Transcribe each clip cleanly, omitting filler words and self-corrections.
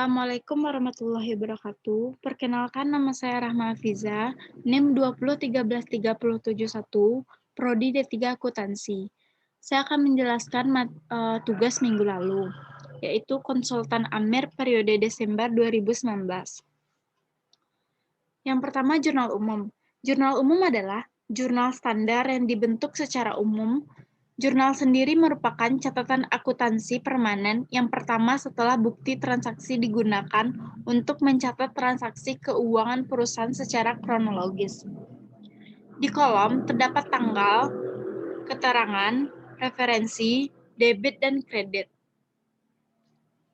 Assalamualaikum warahmatullahi wabarakatuh. Perkenalkan, nama saya Rahma Hafiza, NIM 2013171, Prodi D3 Akuntansi. Saya akan menjelaskan tugas minggu lalu, yaitu konsultan Amir periode Desember 2019. Yang pertama, jurnal umum. Jurnal umum adalah jurnal standar yang dibentuk secara umum. Jurnal sendiri merupakan catatan akuntansi permanen yang pertama setelah bukti transaksi digunakan untuk mencatat transaksi keuangan perusahaan secara kronologis. Di kolom terdapat tanggal, keterangan, referensi, debit, dan kredit.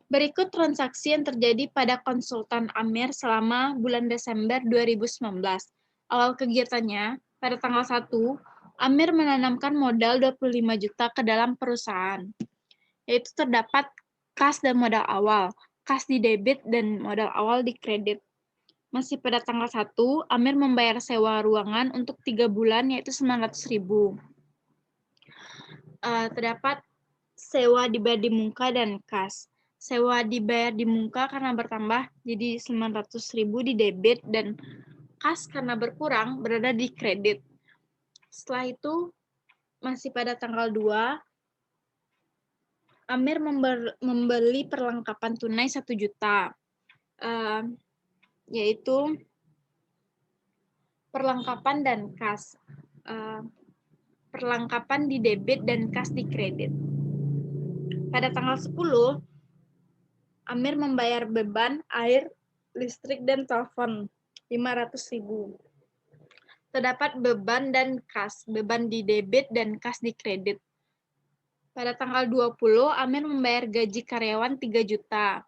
Berikut transaksi yang terjadi pada konsultan Amir selama bulan Desember 2019. Awal kegiatannya, pada tanggal 1, Amir menanamkan modal 25 juta ke dalam perusahaan, yaitu terdapat kas dan modal awal, kas di debit dan modal awal di kredit. Masih pada tanggal 1, Amir membayar sewa ruangan untuk 3 bulan, yaitu 900.000. Terdapat sewa dibayar di muka dan kas. Sewa dibayar di muka karena bertambah jadi 900.000 di debit, dan kas karena berkurang berada di kredit. Setelah itu, masih pada tanggal 2, Amir membeli perlengkapan tunai 1 juta, yaitu perlengkapan dan kas. Perlengkapan di debit dan kas di kredit. Pada tanggal 10, Amir membayar beban air, listrik, dan telepon 500.000. Terdapat beban dan kas, beban di debit dan kas di kredit. Pada tanggal 20, Amir membayar gaji karyawan 3 juta,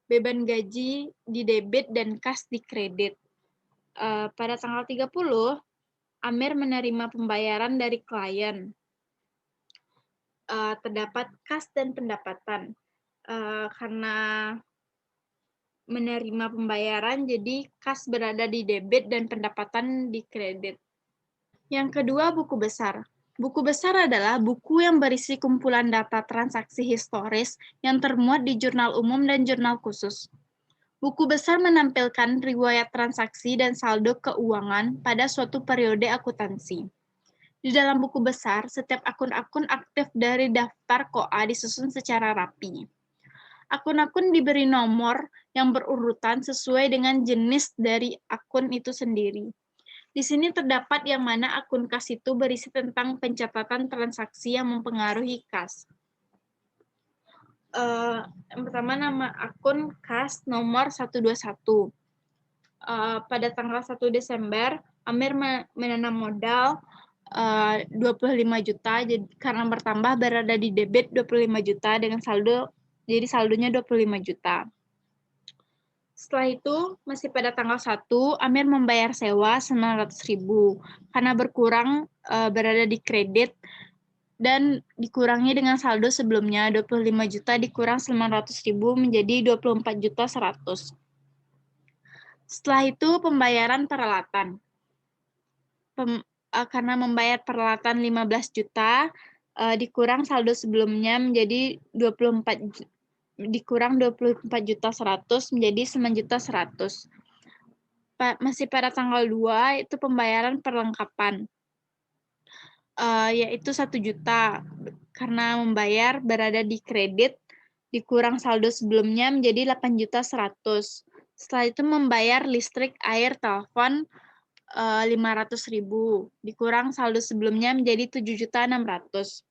beban gaji di debit dan kas di kredit. Pada tanggal 30, Amir menerima pembayaran dari klien. Terdapat kas dan pendapatan. Karena menerima pembayaran, jadi kas berada di debit dan pendapatan di kredit. Yang kedua, buku besar. Buku besar adalah buku yang berisi kumpulan data transaksi historis yang termuat di jurnal umum dan jurnal khusus. Buku besar menampilkan riwayat transaksi dan saldo keuangan pada suatu periode akuntansi. Di dalam buku besar, setiap akun-akun aktif dari daftar KOA disusun secara rapi. Akun-akun diberi nomor yang berurutan sesuai dengan jenis dari akun itu sendiri. Di sini terdapat yang mana akun kas itu berisi tentang pencatatan transaksi yang mempengaruhi kas. Yang pertama, nama akun kas nomor 121. Pada tanggal 1 Desember, Amir menanam modal 25 juta, karena bertambah berada di debit 25 juta dengan saldo, jadi saldonya 25 juta. Setelah itu, masih pada tanggal 1, Amir membayar sewa 900.000, karena berkurang berada di kredit, dan dikurangi dengan saldo sebelumnya 25 juta dikurang 900.000 menjadi 24 juta 100. Setelah itu, pembayaran peralatan. Karena membayar peralatan 15 juta, dikurang saldo sebelumnya menjadi 24 juta 100 menjadi 9 juta 100. Masih pada tanggal 2, itu pembayaran perlengkapan, yaitu 1 juta, karena membayar berada di kredit, dikurang saldo sebelumnya menjadi 8 juta 100. Setelah itu membayar listrik, air, telepon 500.000, dikurang saldo sebelumnya menjadi 7 juta 600.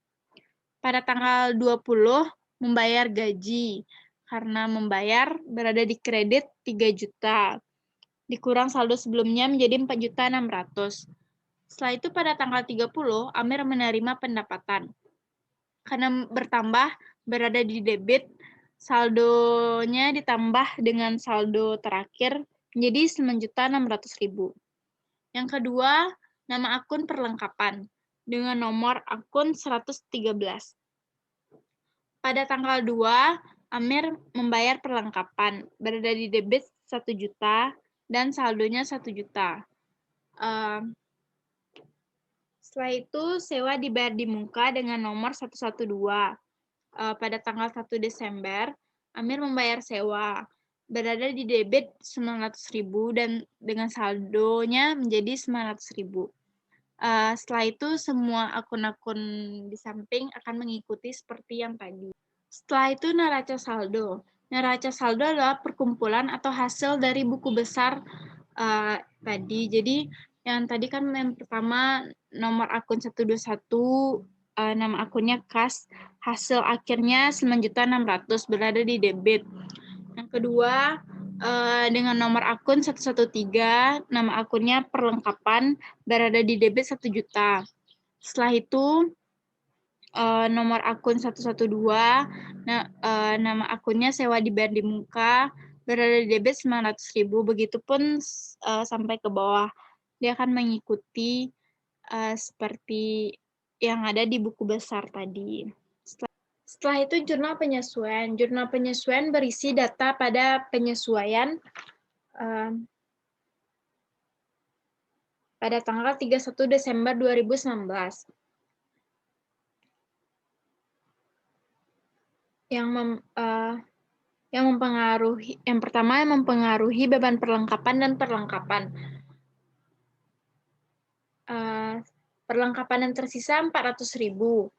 Pada tanggal 20, membayar gaji, karena membayar berada di kredit 3 juta, dikurang saldo sebelumnya menjadi 4 juta 600. Setelah itu pada tanggal 30, Amir menerima pendapatan. Karena bertambah berada di debit, saldonya ditambah dengan saldo terakhir menjadi 9 juta 600.000. Yang kedua, nama akun perlengkapan dengan nomor akun 113. Pada tanggal 2, Amir membayar perlengkapan, berada di debit 1 juta dan saldonya 1 juta. Setelah itu, sewa dibayar di muka dengan nomor 112. Pada tanggal 1 Desember, Amir membayar sewa. berada di debit 900.000 dan dengan saldonya menjadi 900.000. Setelah itu semua akun-akun di samping akan mengikuti seperti yang tadi. Setelah itu neraca saldo. Neraca saldo adalah perkumpulan atau hasil dari buku besar tadi. Jadi yang tadi kan yang pertama nomor akun 121, nama akunnya kas, hasil akhirnya 9.600.000 berada di debit. Yang kedua dengan nomor akun 113, nama akunnya perlengkapan berada di debit 1 juta. Setelah itu nomor akun 112, nama akunnya sewa dibayar di muka, berada di debit 900.000. Begitupun sampai ke bawah. Dia akan mengikuti seperti yang ada di buku besar tadi. Setelah itu jurnal penyesuaian. Jurnal penyesuaian berisi data pada penyesuaian pada tanggal 31 Desember 2019. Yang mempengaruhi, yang pertama yang mempengaruhi beban perlengkapan dan perlengkapan. Perlengkapan yang tersisa 400.000.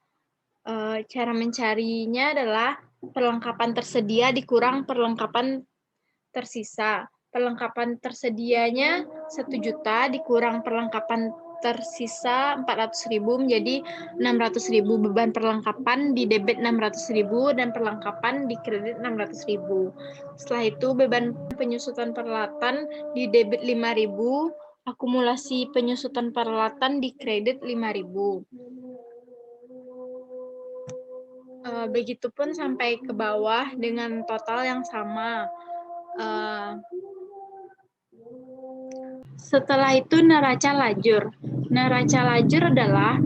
Cara mencarinya adalah perlengkapan tersedia dikurang perlengkapan tersisa. Perlengkapan tersedianya 1 juta dikurang perlengkapan tersisa 400.000 menjadi 600.000. Beban perlengkapan di debit 600.000 dan perlengkapan di kredit 600.000. Setelah itu beban penyusutan peralatan di debit 5.000, akumulasi penyusutan peralatan di kredit 5.000. Begitupun sampai ke bawah dengan total yang sama. Setelah itu neraca lajur. Neraca lajur adalah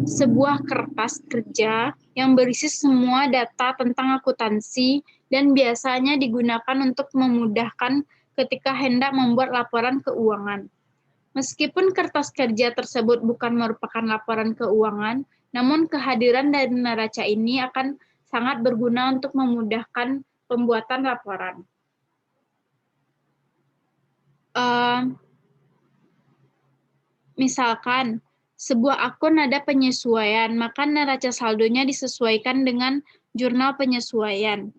sebuah kertas kerja yang berisi semua data tentang akuntansi dan biasanya digunakan untuk memudahkan ketika hendak membuat laporan keuangan. Meskipun kertas kerja tersebut bukan merupakan laporan keuangan, namun kehadiran dari neraca ini akan sangat berguna untuk memudahkan pembuatan laporan. Misalkan, sebuah akun ada penyesuaian, maka neraca saldonya disesuaikan dengan jurnal penyesuaian.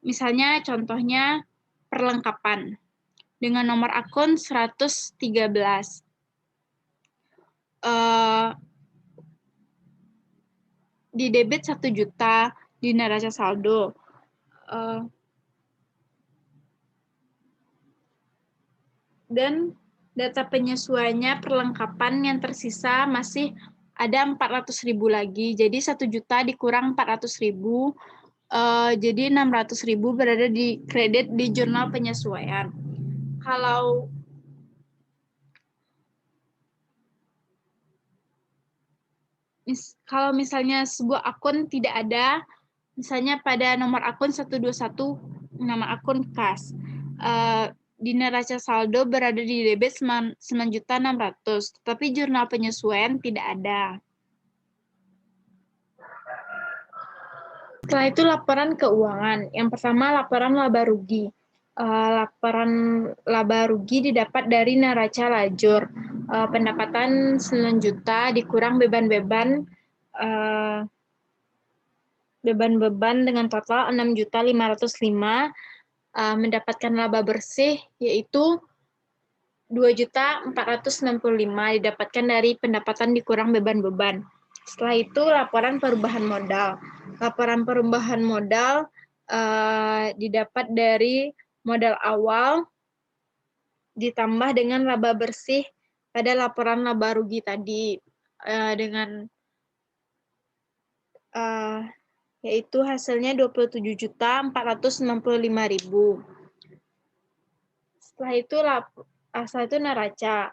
Misalnya, contohnya perlengkapan dengan nomor akun 113. Di debit 1 juta di neraca saldo. Dan data penyesuaiannya perlengkapan yang tersisa masih ada 400.000 lagi. Jadi 1 juta dikurang 400.000, jadi 600.000 berada di kredit di jurnal penyesuaian. Kalau misalnya sebuah akun tidak ada, misalnya pada nomor akun 121, nama akun kas, di neraca saldo berada di debit 9.600.000, tetapi jurnal penyesuaian tidak ada. Setelah itu laporan keuangan. Yang pertama laporan laba rugi. Laporan laba rugi didapat dari neraca lajur. Pendapatan 9 juta dikurang beban-beban dengan total 6.505.000, mendapatkan laba bersih yaitu 2.465.000 didapatkan dari pendapatan dikurang beban-beban. Setelah itu laporan perubahan modal. Laporan perubahan modal didapat dari modal awal ditambah dengan laba bersih pada laporan laba rugi tadi dengan yaitu hasilnya 27.465.000. Setelah itu neraca.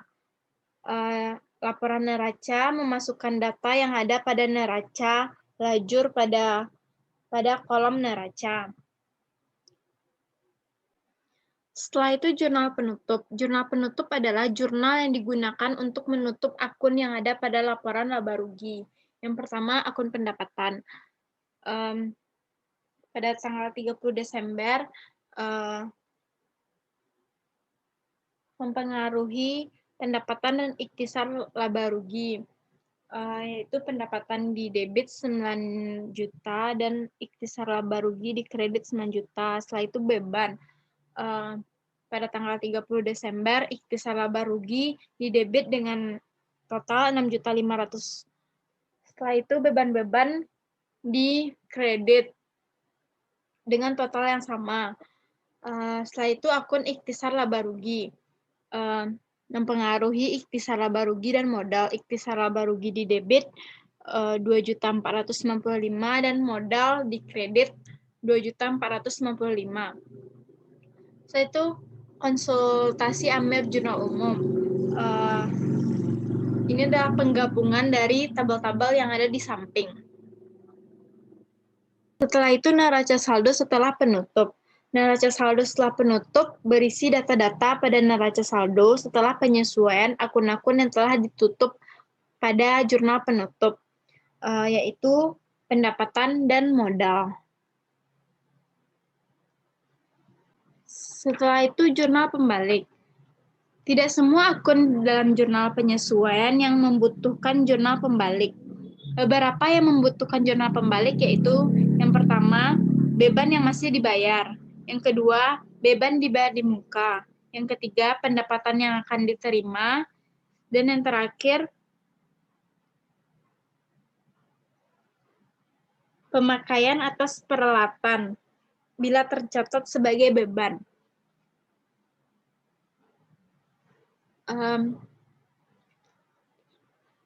Laporan neraca memasukkan data yang ada pada neraca lajur pada kolom neraca. Setelah itu jurnal penutup. Jurnal penutup adalah jurnal yang digunakan untuk menutup akun yang ada pada laporan laba rugi. Yang pertama akun pendapatan. Pada tanggal 30 Desember mempengaruhi pendapatan dan ikhtisar laba rugi, yaitu pendapatan di debit 9 juta dan ikhtisar laba rugi di kredit 9 juta. Setelah itu beban. Pada tanggal 30 Desember, ikhtisar laba rugi di debit dengan total 6.500.000. Setelah itu beban-beban di kredit dengan total yang sama. Setelah itu akun ikhtisar laba rugi. Mempengaruhi ikhtisar laba rugi dan modal. Ikhtisar laba rugi di debit 2.495.000 dan modal di kredit 2.495.000. Setelah itu konsultasi ambil jurnal umum. Ini adalah penggabungan dari tabel-tabel yang ada di samping. Setelah itu neraca saldo setelah penutup. Neraca saldo setelah penutup berisi data-data pada neraca saldo setelah penyesuaian akun-akun yang telah ditutup pada jurnal penutup, yaitu pendapatan dan modal. Setelah itu jurnal pembalik. Tidak semua akun dalam jurnal penyesuaian yang membutuhkan jurnal pembalik. Beberapa yang membutuhkan jurnal pembalik yaitu yang pertama, beban yang masih dibayar. Yang kedua, beban dibayar di muka. Yang ketiga, pendapatan yang akan diterima. Dan yang terakhir, pemakaian atas peralatan bila tercatat sebagai beban.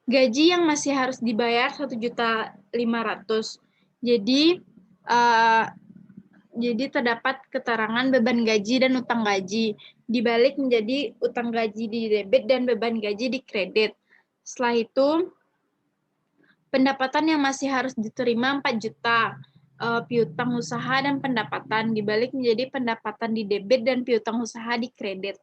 Gaji yang masih harus dibayar 1.500.000. Jadi terdapat keterangan beban gaji dan utang gaji. Dibalik menjadi utang gaji di debit dan beban gaji di kredit. Setelah itu, pendapatan yang masih harus diterima 4 juta. Piutang usaha dan pendapatan dibalik menjadi pendapatan di debit dan piutang usaha di kredit.